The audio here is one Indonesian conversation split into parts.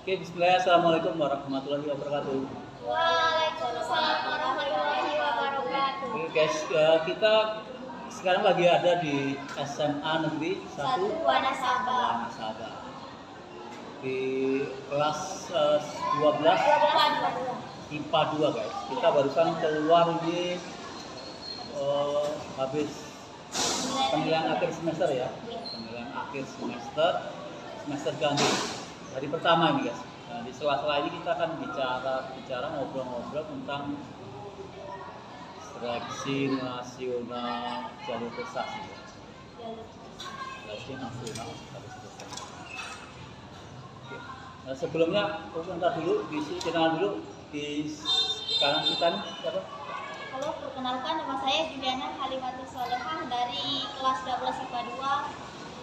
Oke, bismillah, assalamualaikum warahmatullahi wabarakatuh. Waalaikumsalam warahmatullahi wabarakatuh. Oke guys, kita sekarang lagi ada di SMA Negeri 1 Wanasaba. Wanasaba di kelas 12 IPA 2 guys. Kita barusan keluar ini habis penilaian akhir semester ya, penilaian akhir semester ganti hari pertama ini guys. Nah, di sela-sela ini kita akan bicara ngobrol-ngobrol tentang seleksi nasional jalur prestasi ya. Seleksi nasional jalur prestasi. Oke. Nah, sebelumnya ntar dulu kenalan dulu di kanan kita nih siapa? Halo, perkenalkan nama saya Juliana Halimatus Solehah dari kelas 12 IPA 2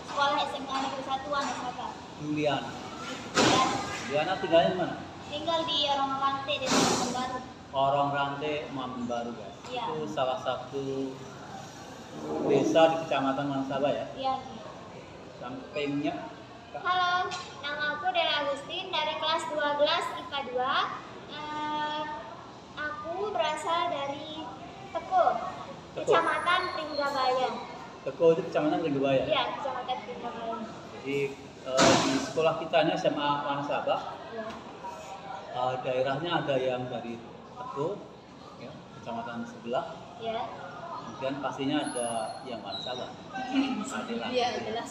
Sekolah SMA Negeri 1 Wanasaba. Juliana. Dan Juliana tinggalnya di mana? tinggal di Orang Rante Desa Baru. Orang Rante Mambun Baru guys. Iya. Itu salah satu desa di Kecamatan Wanasaba ya. Iya. Sampingnya Halo, nama aku Dela Agustin dari kelas 12 IPA 2. Aku berasal dari Teko, Kecamatan Pringgabaya. Teko itu Kecamatan Pringgabaya. Iya, Kecamatan Pringgabaya. Jadi di sekolah kita ini SMA Wanasaba, Iya. daerahnya ada yang dari Teko, ya, kecamatan sebelah, Iya. kemudian pastinya ada yang Wanasaba. Adalah. Iya, jelas.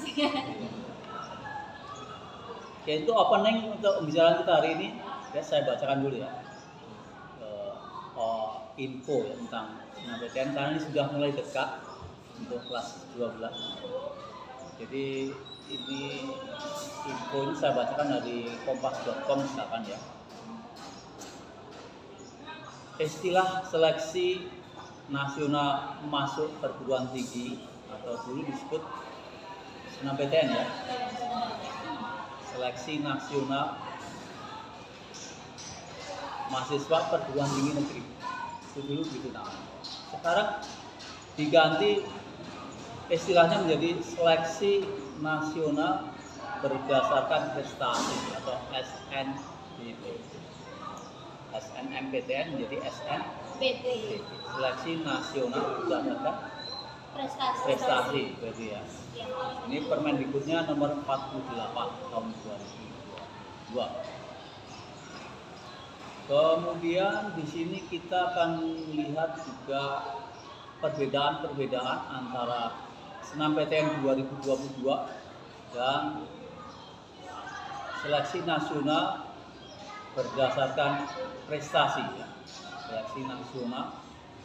Oke, itu opening untuk pembicaraan kita hari ini. Ya, saya bacakan dulu ya. Info ya tentang SNMPTN karena ini sudah mulai dekat untuk kelas 12. Jadi ini info ini saya bacakan dari kompas.com misalkan ya. Istilah seleksi nasional masuk perguruan tinggi atau dulu disebut SNMPTN ya. Seleksi nasional mahasiswa perguruan tinggi negeri. Itu dulu gitu namanya. Sekarang diganti istilahnya menjadi seleksi nasional berdasarkan prestasi atau SNBP. SNMPTN menjadi SNBP. Seleksi nasional berdasarkan prestasi berarti ya. Ini Permendikbudnya nomor 48 tahun 2002. Kemudian di sini kita akan melihat juga perbedaan-perbedaan antara SNMPTN 2022 dan seleksi nasional berdasarkan prestasi ya. Seleksi nasional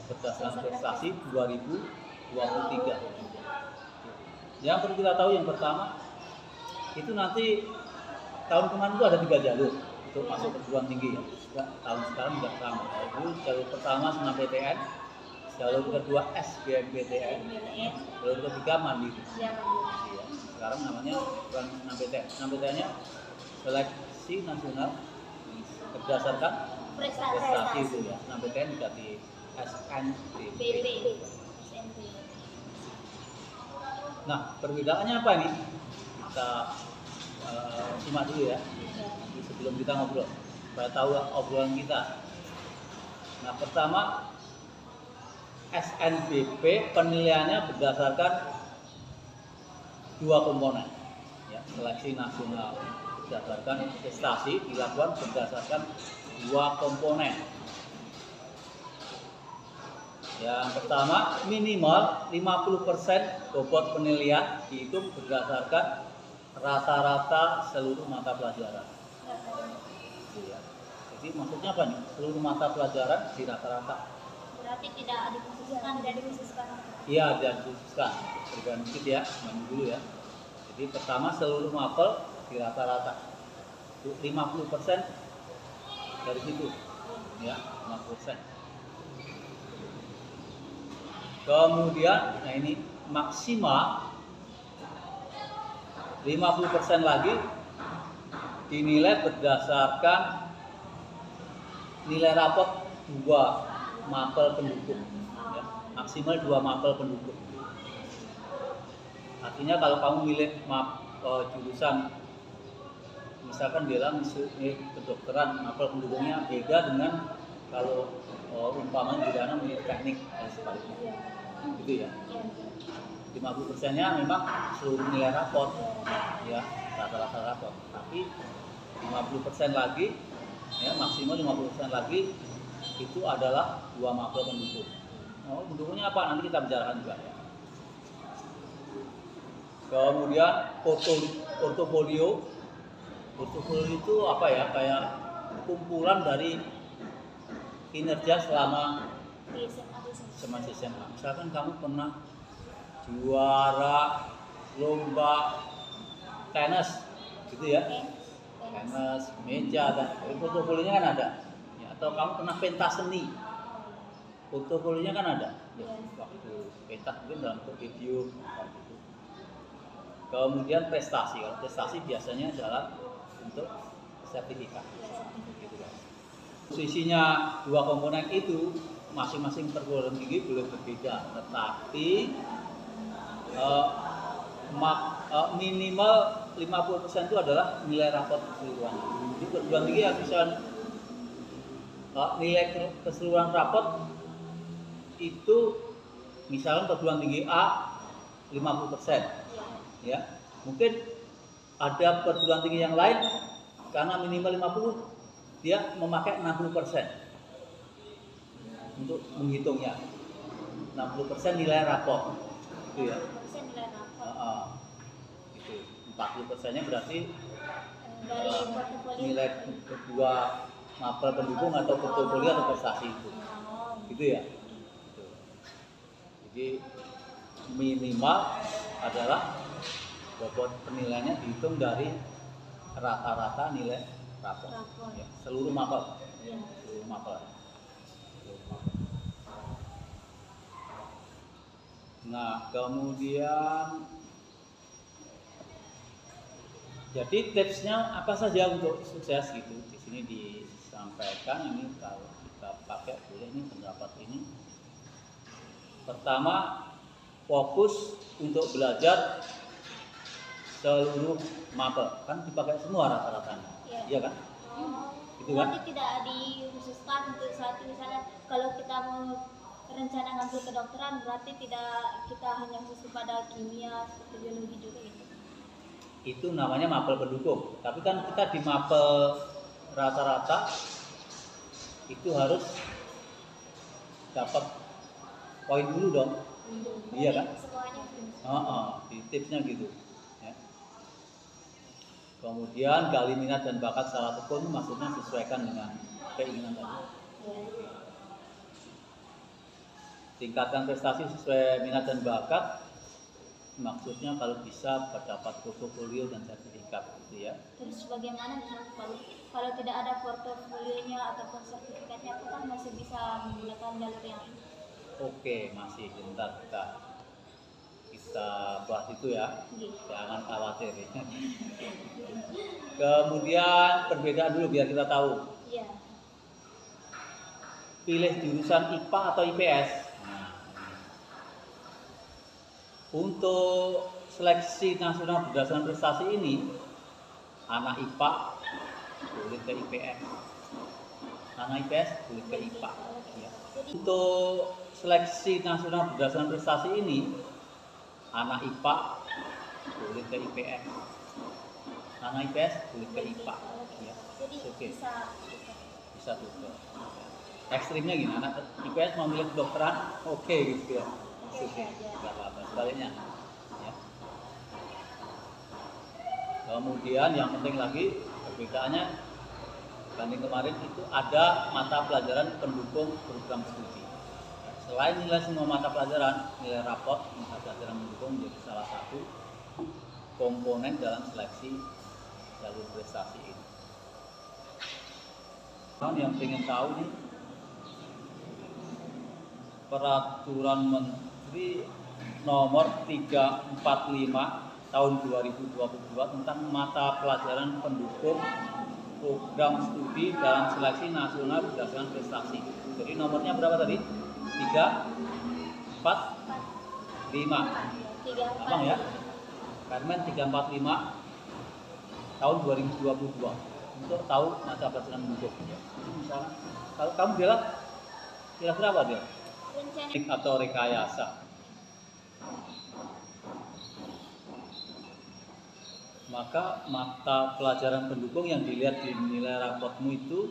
berdasarkan prestasi 2023. Yang perlu kita tahu yang pertama itu nanti tahun kemarin itu ada 3 jalur untuk masuk perguruan tinggi ya. Tahun sekarang juga sama. Itu jalur pertama SNMPTN, jalur kedua SBMPTN, jalur ketiga mandiri. Ya. Sekarang namanya bukan SNMPTN. SNMPTN-nya seleksi nasional berdasarkan prestasi itu ya. SNMPTN diganti SNBP. Nah, perbedaannya apa nih? Kita simak dulu ya. Sebelum kita ngobrol, supaya tahu obrolan kita. Nah, pertama SNBP penilaiannya berdasarkan 2 komponen. Ya, seleksi nasional berdasarkan prestasi dilakukan berdasarkan 2 komponen. Yang pertama, minimal 50% bobot penilaian dihitung berdasarkan rata-rata seluruh mata pelajaran. Ya. Jadi maksudnya apa nih? Seluruh mata pelajaran di rata-rata. Berarti tidak dikhususkan. Iya, tidak dikhususkan. Perbedaan dikit ya, main dulu ya. Jadi pertama seluruh mapel di rata-rata. 50% dari situ. Ya, 50%. Kemudian, nah ini maksimal 50% lagi dinilai berdasarkan nilai rapot 2 mapel pendukung ya. Maksimal 2 mapel pendukung. Artinya kalau kamu milih jurusan misalkan bilang kedokteran mapel pendukungnya beda dengan kalau umpamanya pidana milih teknik dan sebaliknya, gitu ya. 50%-nya memang seluruh nilai rapot, ya rata-rata rapot. Tapi 50% lagi, ya maksimal 50% lagi itu adalah 2 mapel pendukung. Pendukungnya apa? Nanti kita bicarakan juga ya. Kemudian portofolio. Portofolio itu apa ya? Kayak kumpulan dari kinerja selama SMA. Misalkan kamu pernah juara lomba tenis, gitu ya? Tenis, meja, dan portofolionya kan ada. Ya, atau kamu pernah pentas seni, portofolionya kan ada. Ya, waktu pentas mungkin dalam video. Gitu. Kemudian prestasi. Kalau prestasi biasanya adalah untuk sertifikat. Gitu kan. Posisinya 2 komponen itu masing-masing perguruan tinggi boleh berbeda, tetapi minimal 50% itu adalah nilai rapot keseluruhan. Jadi perguruan tinggi yang bisa nilai keseluruhan rapot itu, misalnya perguruan tinggi A 50%, ya mungkin ada perguruan tinggi yang lain karena minimal 50 dia memakai 60% untuk menghitungnya. 60% nilai rapot, itu ya. Itu 40%-nya berarti dari portofolio nilai kedua mapel pendukung atau portofolio atau prestasi itu, gitu ya. Jadi minimal adalah bobot penilaiannya dihitung dari rata-rata nilai rapor. Ya, seluruh mapel. Ya. Seluruh mapel. Nah, kemudian jadi tipsnya apa saja untuk sukses gitu. Di sini disampaikan, ini kalau kita pakai boleh ini pendapat ini. Pertama, fokus untuk belajar seluruh mapel, kan dipakai semua rata-ratanya, iya kan? Gitu kan? Berarti tidak dikhususkan untuk satu, misalnya kalau kita mau rencana ngambil kedokteran, berarti tidak kita hanya khusus pada kimia seperti biologi juga gitu. Itu namanya mapel pendukung. Tapi kan kita di mapel rata-rata itu harus dapat poin dulu dong. Iya kan? Semuanya. Di tipsnya gitu. Ya. Kemudian gali minat dan bakat secara tekun, maksudnya sesuaikan dengan keinginan tadi. Tingkatkan prestasi sesuai minat dan bakat, maksudnya kalau bisa mendapat portofolio dan sertifikat, gitu ya. Terus bagaimana misalnya kalau tidak ada portofolionya ataupun sertifikatnya, kita masih bisa menggunakan jalur yang ini? Oke, masih bentar kita bahas itu ya. Jangan khawatir. Kemudian perbedaan dulu biar kita tahu. Iya. Pilih jurusan IPA atau IPS. Untuk seleksi nasional berdasarkan prestasi ini, anak IPA boleh ke IPS, anak IPS boleh ke IPA. Ya. Untuk seleksi nasional berdasarkan prestasi ini, anak IPA boleh ke IPS, anak IPS boleh ke IPA. Ya. Jadi Oke. bisa juga. Ekstrimnya gini, anak IPS mau milih kedokteran, oke gitu ya. Oke, nggak apa-apa. Sebaliknya. Ya. Kemudian yang penting lagi perbedaannya banding kemarin itu ada mata pelajaran pendukung program studi. Selain nilai semua mata pelajaran, nilai rapot mata pelajaran pendukung menjadi salah satu komponen dalam seleksi jalur prestasi ini. Yang ingin tahu nih, peraturan Menteri nomor 345 tahun 2022 tentang mata pelajaran pendukung program studi dalam seleksi nasional berdasarkan prestasi. Jadi nomornya berapa tadi? 3, 4, 5. Abang ya? Permen 345 tahun 2022 untuk tahu mata pelajaran mendukung. Ya. Misalnya, kalau kamu bilang kira-kira apa dia? Rencana Atau rekayasa. Maka mata pelajaran pendukung yang dilihat di nilai raportmu itu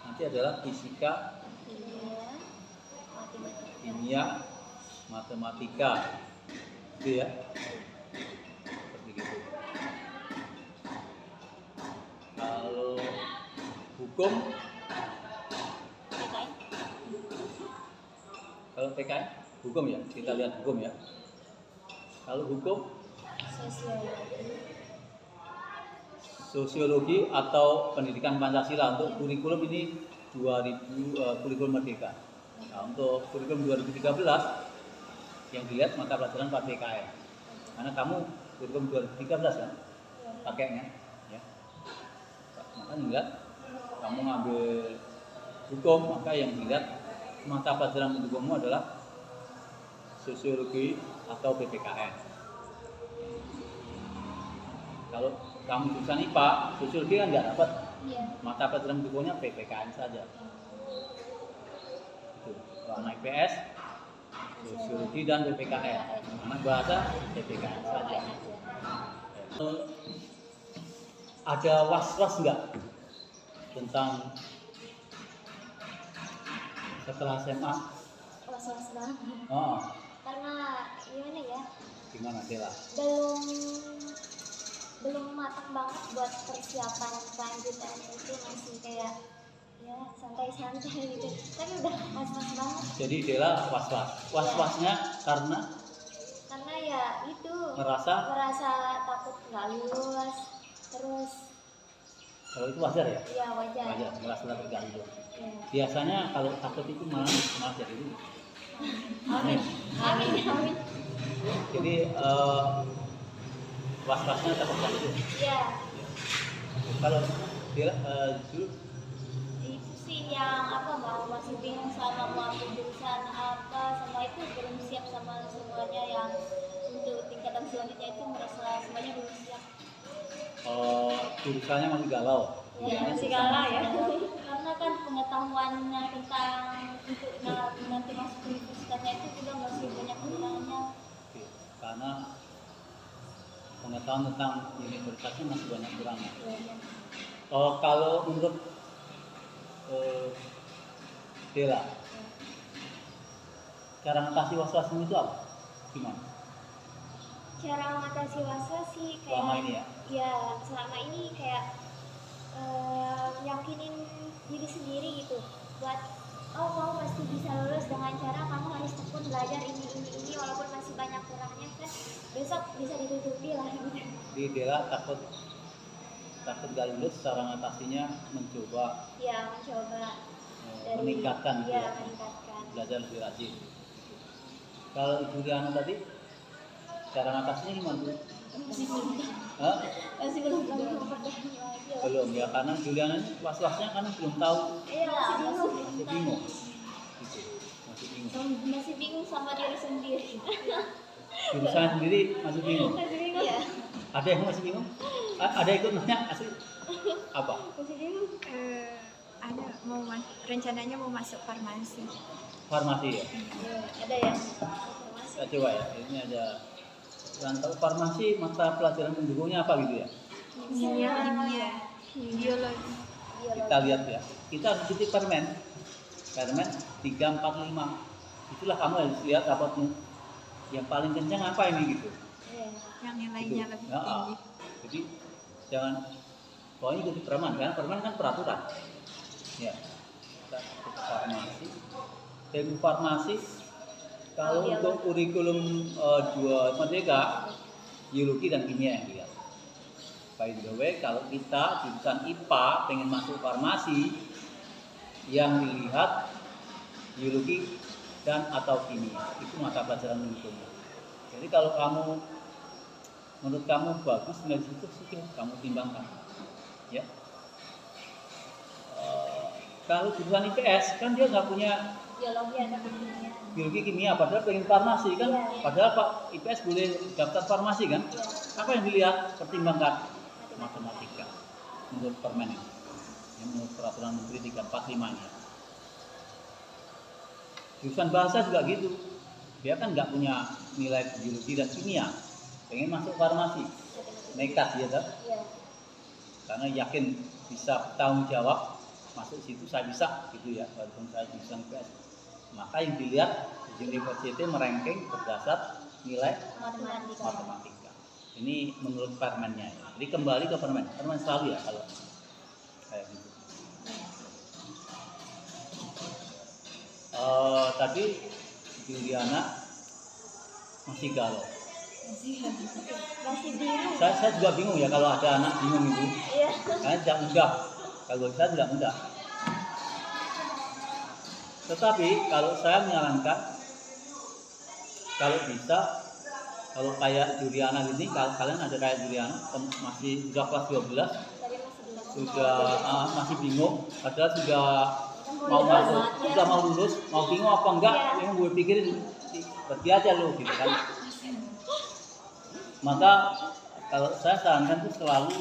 nanti adalah fisika, kimia, matematika, gitu ya. Seperti itu. Kalau hukum, PKN. kalau PKN, hukum ya, kita lihat hukum ya. Kalau hukum, sosiologi atau pendidikan Pancasila untuk kurikulum ini 2000 kurikulum merdeka. Nah, untuk kurikulum 2013 yang dilihat mata pelajaran PKN. Karena kamu kurikulum 2013 kan pakainya, ya. Maka dilihat kamu ngambil hukum, maka yang dilihat mata pelajaran pendukungmu adalah sosiologi atau PPKN. Kalau kamu jurusan IPA, sosiologi kan nggak dapat, mata pelajaran pendukungnya PPKN saja. Itu. Kalau anak IPS, sosiologi dan PPKN. Anak bahasa, PPKN saja. Ada was-was nggak tentang setelah SMA? Was-was banget. Oh, Karena gimana ya? gimana Dela? Belum matang banget buat persiapan kelanjutan itu, masih kayak ya santai-santai gitu. Tapi udah was-was banget. Jadi Dela was-was. Was-wasnya karena Ya itu merasa takut nggak lulus, terus kalau itu wajar ya? ya wajar. Wajar, merasa takut nggak lulus. Ya. Biasanya kalau takut itu malah jadi lulus. Amin. Amin. Jadi was-wasnya takut nggak lulus. Iya. Kalau Dela dulu Itu sih yang masih bingung sama mau ambil jurusan apa, sama itu belum siap sama semuanya, yang untuk tingkatan selanjutnya itu merasa semuanya belum siap. jurusannya masih galau. Ya, masih galau ya. Karena kan pengetahuannya tentang untuk nanti masuk universitasnya itu juga masih banyak kekurangannya. Oke. Karena pengetahuan tentang universitasnya masih banyak kurangnya. Ya. Kalau menurut Dela, cara mengatasi was-wasmu itu apa? Gimana? Cara mengatasi was-was sih kayak Selama ini ya? Ya, selama ini kayak yakinin diri sendiri gitu, buat kamu pasti bisa lulus dengan cara kamu harus tekun belajar ini walaupun masih banyak kurangnya kan besok bisa ditutupi lah gitu. Jadi Dela takut gak lulus, cara mengatasinya mencoba Ya, mencoba meningkatkan gitu ya, meningkatkan. belajar lebih rajin. Kalau Ibu Riana tadi, cara mengatasinya gimana Bu? Hah? Masih belum tahu memperdalam lagi. Belum ya, karena Juliana ini was-wasnya karena belum tahu, Iya, masih bingung. Gitu. Masih bingung sama diri sendiri. Jurusan sendiri masih bingung. Masih bingung. Iya. Ada yang masih bingung? Ada ikut nanya asli? Apa? Masih bingung. Ada rencananya mau masuk farmasi. Farmasi ya? Ada ya. Kita coba ya, ini ada rantau farmasi, mata pelajaran pendukungnya apa gitu ya? Kimia, biologi. Kita lihat ya, kita harus ikuti permen 345. Itulah kamu harus lihat rapotmu yang paling kencang apa ini gitu. Iya. Yang nilainya Gitu. lebih Ya, tinggi. jadi jangan pokoknya ikuti permen, karena permen kan peraturan ya. Kita ikuti farmasi, farmasi. Kalau untuk kurikulum 2 merdeka, biologi dan kimia yang dilihat. By the way, kalau kita jurusan IPA pengen masuk farmasi, yang dilihat biologi dan atau kimia, itu mata pelajaran pendukungnya. Jadi kalau menurut kamu bagus nilai situ, sih kamu timbangkan, ya. Kalau jurusan IPS kan dia nggak punya Biologi ada kimia. biologi kimia, padahal pengen farmasi kan, Iya. padahal Pak IPS boleh daftar farmasi kan. Iya. Apa yang dilihat, pertimbangkan? matematika menurut permen ini. Ini menurut peraturan Menteri 345 ini. Jurusan bahasa juga gitu. Dia kan nggak punya nilai biologi dan kimia, pengen masuk farmasi, nekat ya kan? Iya. Karena yakin bisa bertanggung jawab masuk situ saya bisa gitu ya, walaupun saya jurusan IPS. Maka yang dilihat university meranking berdasar nilai matematika. Ini menurut permennya. Ya. Jadi kembali ke permen selalu ya kalau kayak gitu. Tadi Juliana masih galau. Masih bingung. Saya juga bingung ya kalau ada anak bingung itu. Iya. Karena tidak mudah. Kalau saya tidak mudah. Tetapi kalau saya menyarankan, kalau bisa, kalau kayak Juliana ini, kalau kalian ada kayak Juliana masih sudah kelas 12, Tadi masih bingung. sudah masih bingung, padahal sudah mau masuk, sudah mau lulus, mau bingung apa enggak, yang gue pikirin pergi aja lo gitu kan. Maka kalau saya sarankan itu selalu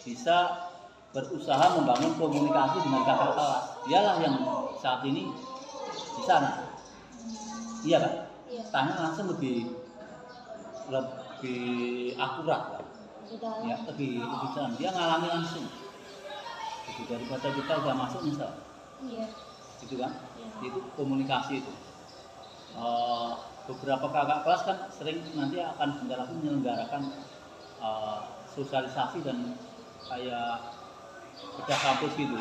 bisa berusaha membangun komunikasi dengan kakak kelas. Dialah yang saat ini di sana. Iya kan? Iya. Tanya langsung lebih akurat kan? Ya, lebih dalam. Dia ngalami langsung. Jadi daripada kita udah masuk misal. Iya. Gitu kan? Iya. Itu komunikasi itu. Beberapa kakak kelas kan sering nanti akan bentar lagi menyelenggarakan sosialisasi dan kayak bedah kampus gitu,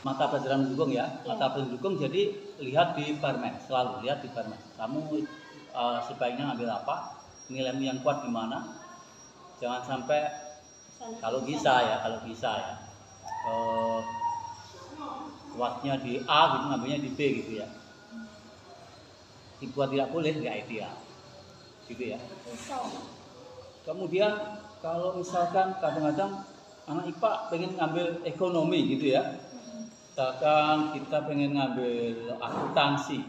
mata pelajaran mendukung ya, mata pelajaran mendukung. Jadi lihat di permen, selalu lihat di permen. Kamu sebaiknya ngambil apa, nilai yang kuat di mana. Jangan sampai kalau bisa ya, kuatnya di A gitu, ngambilnya di B gitu ya. Dibuat tidak boleh, nggak ideal, gitu ya. Kemudian kalau misalkan kadang-kadang anak IPA pengen ngambil ekonomi gitu ya, misalkan kita pengen ngambil akuntansi,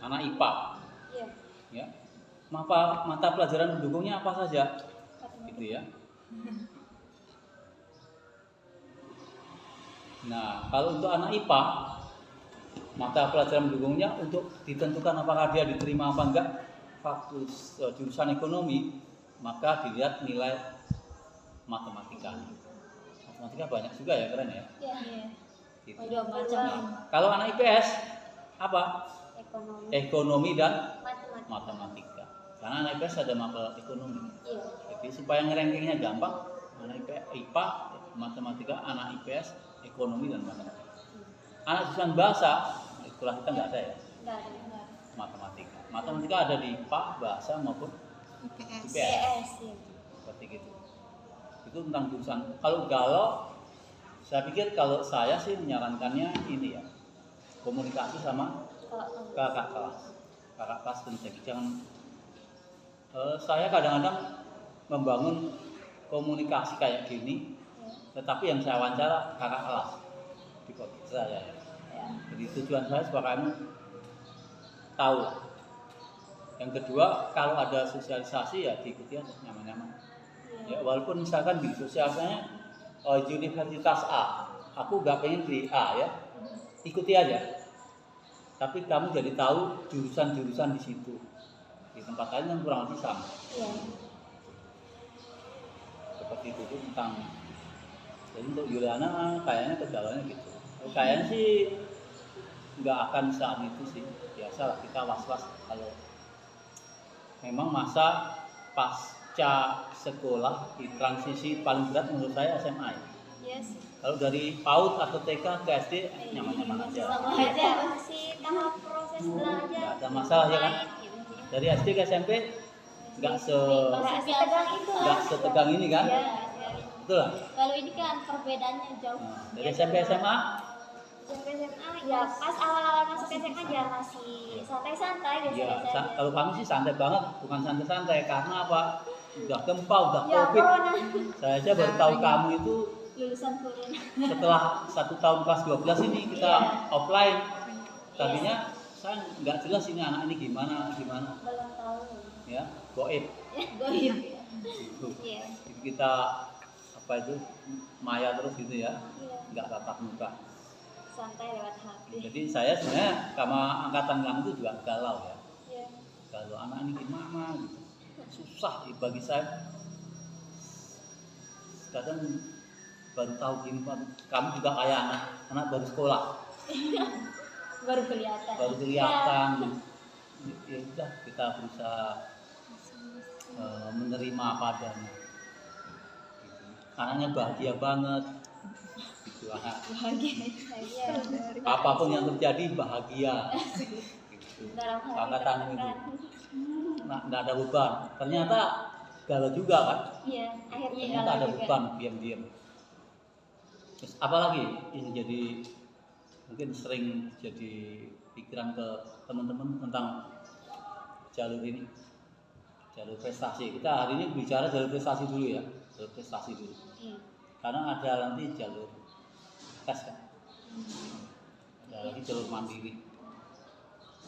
anak IPA, Iya. ya, mata pelajaran mendukungnya apa saja, gitu ya. Nah, kalau untuk anak IPA, mata pelajaran mendukungnya untuk ditentukan apakah dia diterima apa enggak fakultas jurusan ekonomi, maka dilihat nilai matematikanya. Matematika banyak juga ya, keren ya. Iya. Gitu. Ada macam. Nah, kalau anak IPS apa? Ekonomi. Ekonomi dan Matematika. matematika. Karena anak IPS ada mapel ekonomi. Iya. Jadi supaya ngerankingnya gampang, anak IPA, matematika, anak IPS, ekonomi dan matematika. Anak jurusan bahasa, itulah kita nggak ada ya, Enggak ada. matematika. Matematika ada di IPA, bahasa maupun IPS. IPS. PS ya. Seperti gitu. Itu tentang jurusan. Kalau galau, saya pikir kalau saya sih menyarankannya ini ya, komunikasi sama kakak kelas penting. Jangan saya kadang-kadang membangun komunikasi kayak gini, tetapi yang saya wawancara kakak kelas di kota saya ya. Jadi tujuan saya supaya kamu tahu. Yang kedua, kalau ada sosialisasi ya diikuti aja nyaman-nyaman. Ya, walaupun misalkan di sosialisasinya Universitas A, aku nggak pengen di A ya, ikuti aja. Tapi kamu jadi tahu jurusan-jurusan di situ. Di tempat lain yang kurang lebih sama. Iya. Seperti itu tentang. Jadi untuk Juliana kayaknya kegalauannya gitu. Kayaknya sih nggak akan saat itu sih. Biasalah kita was-was kalau memang masa pasca sekolah di transisi paling berat menurut saya SMA ya. Yes. Kalau dari PAUD atau TK ke SD nyaman-nyaman aja. Sama aja masih tahap proses belajar. Nggak ada masalah ya kan. Dari SD ke SMP nggak setegang ini kan. Iya. Betul lah. Kalau ini kan perbedaannya jauh. Nah, dari SMP SMA SMP SMA ya pas awal-awal masuk SMA ya masih santai-santai ya, biasa-biasa aja. kalau kamu sih santai banget, bukan santai-santai karena apa? Udah gempa, udah Ya, COVID. corona. Saya aja baru tahu kamu itu Lulusan corona. setelah 1 tahun kelas 12 ini kita offline. Tadinya saya nggak jelas ini anak ini gimana. Belum tahu. Ya, goib. Goib. Gitu. Iya. Jadi kita apa itu maya terus gitu ya, Iya, nggak tatap muka. santai lewat HP. Jadi saya sebenarnya sama angkatan kami itu juga galau ya. Iya. Galau anak ini gimana gitu. Susah bagi saya. Kadang baru tahu gini Pak, kami juga kayak anak baru sekolah, Baru kelihatan. baru kelihatan. Ya udah kita berusaha menerima apa adanya. Gitu. Anaknya bahagia banget. Gitu, anak. Bahagia. Iya. Apapun yang terjadi bahagia. Gitu. Dalam hati Angkatan itu. tertekan. Nah, nggak ada beban. Ternyata galau juga kan. Iya, akhirnya Ternyata galau ada juga. beban diam-diam. Terus apalagi yang jadi mungkin sering jadi pikiran ke teman-teman tentang jalur ini, jalur prestasi. Kita hari ini bicara jalur prestasi dulu ya, jalur prestasi dulu. Iya. Karena ada nanti jalur tes kan, ada lagi jalur mandiri.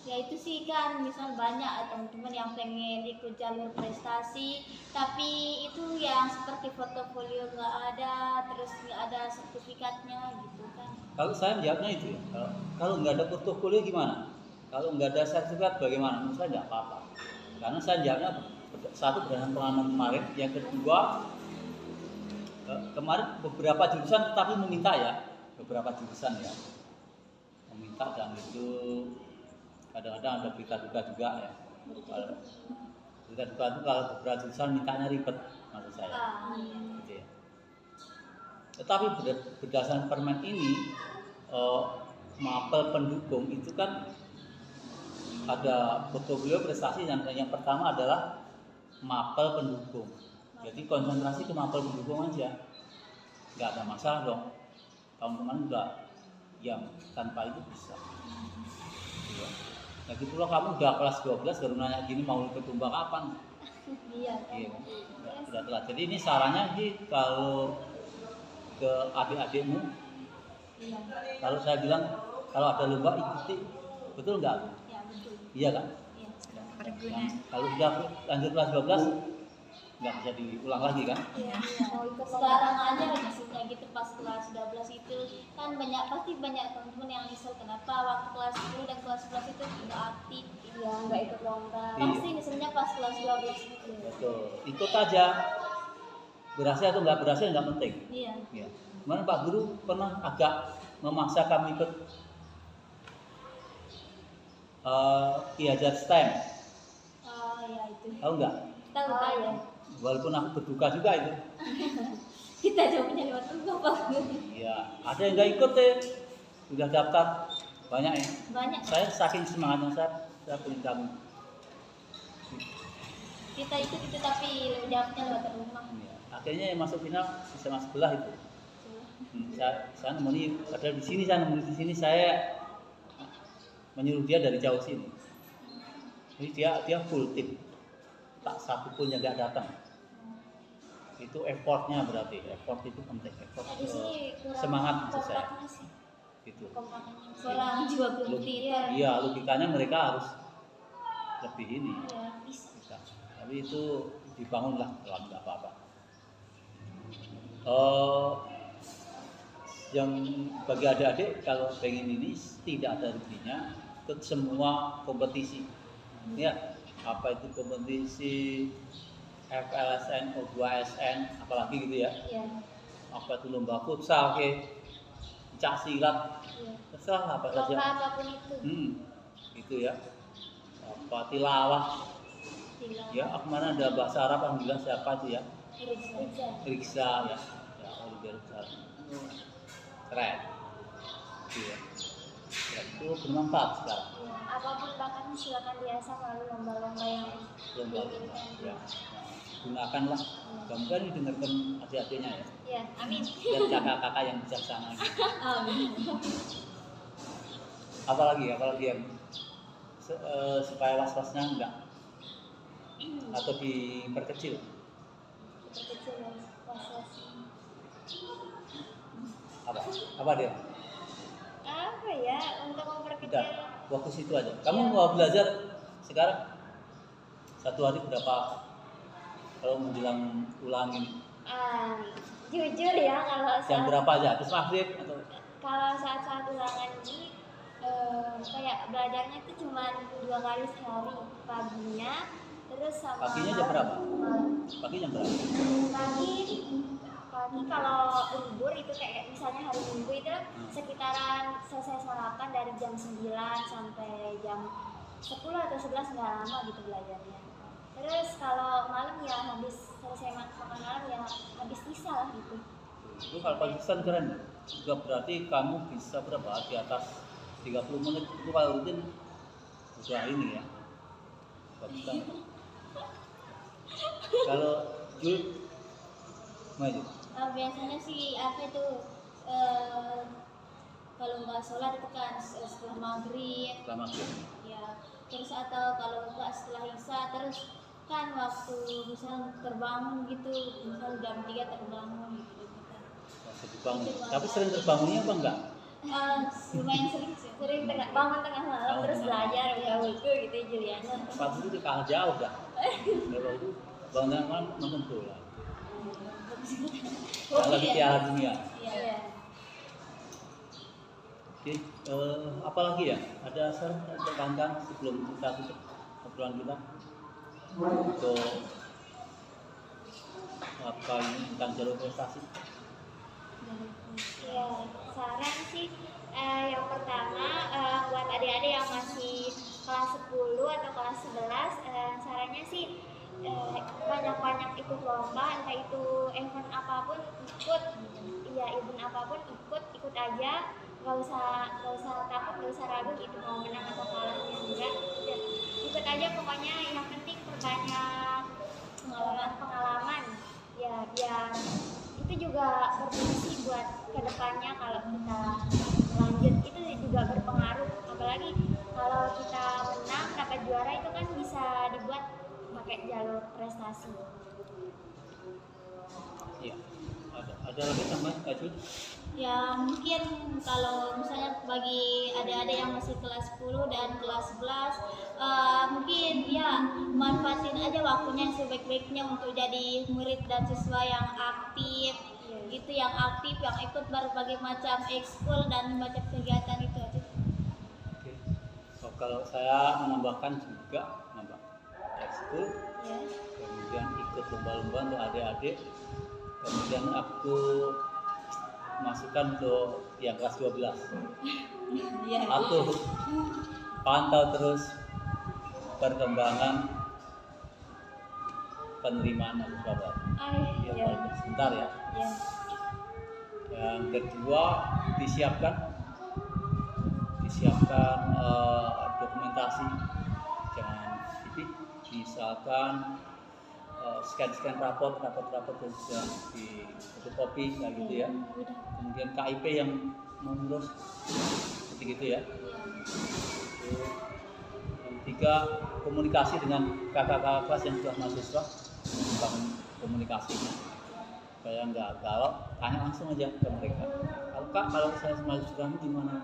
Ya itu sih kan, misal banyak teman-teman yang pengen ikut jalur prestasi, tapi itu yang seperti portofolio nggak ada, terus nggak ada sertifikatnya gitu kan. Kalau saya jawabnya itu ya, kalau nggak ada portofolio gimana? Kalau nggak ada sertifikat bagaimana? Menurut saya nggak apa-apa. Karena saya jawabnya satu berdasarkan pengalaman kemarin, yang kedua kemarin beberapa jurusan tapi meminta ya, beberapa jurusan ya meminta, dan itu kadang-kadang ada berita duka juga ya. Berita duka itu kalau beberapa jurusan mintanya ribet maksud saya. Iya. Gitu ya. Tetapi berdasarkan permen ini mapel pendukung itu kan ada portofolio prestasi, dan yang pertama adalah mapel pendukung. Jadi konsentrasi ke mapel pendukung aja, nggak ada masalah dong. Teman-teman juga yang tanpa itu bisa. Ya. Lagi pula kamu udah kelas 12 baru nanya gini mau ikut lomba kapan? Iya kan. Iya, udah telat. Jadi ini sarannya sih kalau ke adik-adikmu, Iya. kalau saya bilang kalau ada lomba ikuti, betul nggak? Ya betul. Iya kan? Iya. Berguna. Kalau sudah lanjut kelas 12 nggak bisa diulang lagi kan? Iya. Mau ikut sekarang aja maksudnya gitu, pas kelas 12 itu kan pasti banyak teman-teman yang nyesel kenapa waktu kelas 10 dan kelas 11 itu nggak aktif. Iya, nggak ikut lomba. Iya. Pasti nyeselnya pas kelas 12 itu. Betul. Ikut aja. Berhasil atau nggak berhasil nggak penting. Iya. Ya. Kemarin Pak Guru pernah agak memaksa kami ikut Ki Hajar STEM. Oh ya itu. Tahu nggak? Tahu ya. Walaupun aku berduka juga itu. Kita jawabnya lewat Google Pak. Iya. Ada yang nggak ikut deh. Sudah daftar banyak ya. Banyak. Saya saking semangatnya saya pengen gabung. Kita ikut itu tapi jawabnya lewat rumah. Ya. Akhirnya yang masuk final SMA sebelah itu. Saya nemeni, padahal di sini saya menyuruh dia dari jauh sini. Jadi dia full tim, tak satu pun yang nggak datang. Itu effortnya berarti, effort itu penting, effort Di sini kurang semangat maksud saya. kompaknya sih. Gitu. Kompaknya. Kurang jiwa kompetitor. Iya, logikanya mereka harus lebih ini. Iya, bisa. Bisa. Tapi itu dibangunlah, kalau nggak apa-apa. Yang bagi adik-adik kalau pengen ini tidak ada ruginya, ikut semua kompetisi. Ya, apa itu kompetisi FLSN, O2SN, apalagi gitu ya. Iya. Apa itu lomba futsal, pencak silat, Iya. terserah apa saja. Lomba apapun itu. Itu ya. Apa tilawah. Bilang. Ya, kemarin ada bahasa Arab yang bilang siapa itu ya? Iriksa. Riksa ya. Ya, Oliver Riksa. Keren. Iya. Ya, itu bermanfaat sekarang. Iya. Apapun bahkan silakan biasa melalui lomba-lomba yang Lomba-lomba. diinginkan. Ya. Gunakanlah. Mudah-mudahan didengarkan adik-adiknya ya. Iya, amin. Dan kakak-kakak yang bijaksana. Amin. Apalagi yang supaya was-wasnya enggak atau diperkecil. Kecil dan was-was. Apa dia? Apa ya untuk memperkecil? Udah, fokus itu aja. Kamu Ya. mau belajar sekarang satu hari berapa kalau menjelang ulang ini? Jujur ya kalau Jam saat berapa aja? Habis maghrib atau saat ulangan ini kayak belajarnya itu cuma 2 kali sehari, paginya terus sama paginya jam berapa? malam. Pagi jam berapa? Pagi kalau libur itu kayak misalnya hari Minggu itu sekitaran selesai sarapan dari jam 9 sampai jam 10 atau 11 nggak lama gitu belajarnya. Terus kalau malam ya habis selesai makan malam ya habis isya lah gitu. Itu kalau konsisten keren. Juga berarti kamu bisa berapa? Di atas 30 menit itu kalau rutin udah ini ya. Bagus banget. Kalau Jul maju. Biasanya sih apa itu kalau nggak sholat itu kan setelah maghrib Setelah maghrib. ya, terus atau kalau nggak setelah isya, terus kan waktu misal terbangun gitu, misal jam 3 terbangun gitu kan. Masih dibangun. Tapi sering terbangunnya apa enggak? Lumayan sering bangun tengah malam terus belajar ya itu gitu Juliana. Pagi itu kalah jauh dah. Kalau itu bangun tengah malam nonton bola. Kalau lagi Piala Dunia. Iya. Oke, apa lagi ya? Ada saran untuk Kang sebelum kita tutup obrolan kita untuk apa ini tentang jalur prestasi? Ya, saran sih yang pertama buat adik-adik yang masih kelas 10 atau kelas 11 sarannya sih banyak-banyak ikut lomba, entah itu event apapun ikut, ya event apapun ikut aja, nggak usah takut, nggak usah ragu gitu mau menang atau kalahnya enggak, ya, ikut aja pokoknya, yang penting perbanyak pengalaman ya, biar itu juga berfungsi buat kedepannya kalau kita lanjut, itu juga berpengaruh, apalagi kalau kita menang dapat juara itu kan bisa dibuat pakai jalur prestasi. Iya. Ada lagi tambahan Kak Jul? Ya mungkin kalau misalnya bagi adik-adik yang masih kelas 10 dan kelas 11 mungkin ya manfaatin aja waktunya sebaik-baiknya untuk jadi murid dan siswa yang aktif, itu yang aktif, yang ikut berbagai macam ekskul dan macam kegiatan itu aja. Oke. So, kalau saya menambahkan juga nambah ekskul, Ya. kemudian ikut lomba-lomba untuk adik-adik, kemudian aku masukkan untuk yang kelas 12. Ya. Aku pantau terus perkembangan penerimaan mahasiswa baru. Ya, Ya. sebentar ya. Ya. Yang kedua disiapkan dokumentasi, jangan tipik, misalkan scan raport yang sudah di fotokopi kayak gitu ya. Kemudian KIP yang mengurus seperti gitu ya. Yang ketiga, komunikasi dengan kakak-kakak kelas yang sudah mahasiswa, membangun komunikasinya supaya nggak galau, tanya langsung aja ke mereka. Kalau saya mahasiswa kamu gimana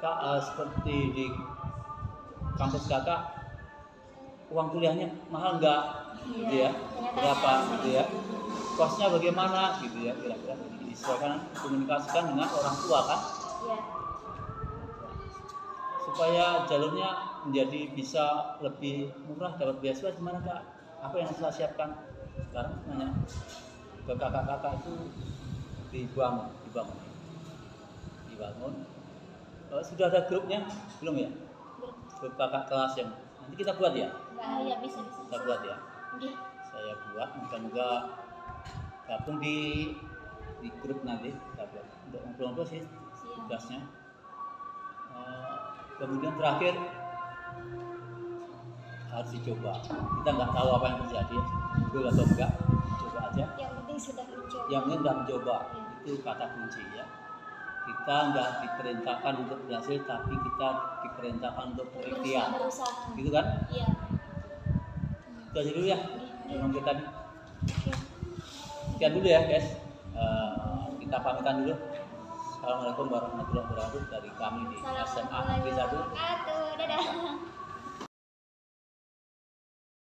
Kak, seperti di kampus kakak uang kuliahnya mahal nggak gitu ya, berapa gitu ya, kosnya bagaimana gitu ya, kira-kira disesuaikan, komunikasikan dengan orang tua kan, Ya. supaya jalurnya menjadi bisa lebih murah, dapat beasiswa gimana Kak, apa yang saya siapkan sekarang, nanya ke kakak-kakak itu dibangun. Sudah ada grupnya belum ya, grup kakak kelas yang nanti kita buat ya, Ya bisa. kita buat ya, Oke. saya buat, moga-moga gabung di grup nanti kita buat untuk ngobrol-ngobrol sih tugasnya. Kemudian terakhir harus dicoba, kita nggak tahu apa yang terjadi, betul atau enggak, coba aja, Yang penting sudah mencoba. yang penting sudah mencoba, itu kata kunci ya. Kita nggak diperintahkan untuk berhasil, tapi kita diperintahkan untuk berikhtiar, Berusaha. gitu kan? Iya. Itu aja dulu ya, memang kita Oke. sekian dulu ya guys. Kita pamitan dulu. Assalamualaikum warahmatullahi wabarakatuh dari kami di SMA Negeri 1. Assalamualaikum warahmatullahi wabarakatuh. Dadah.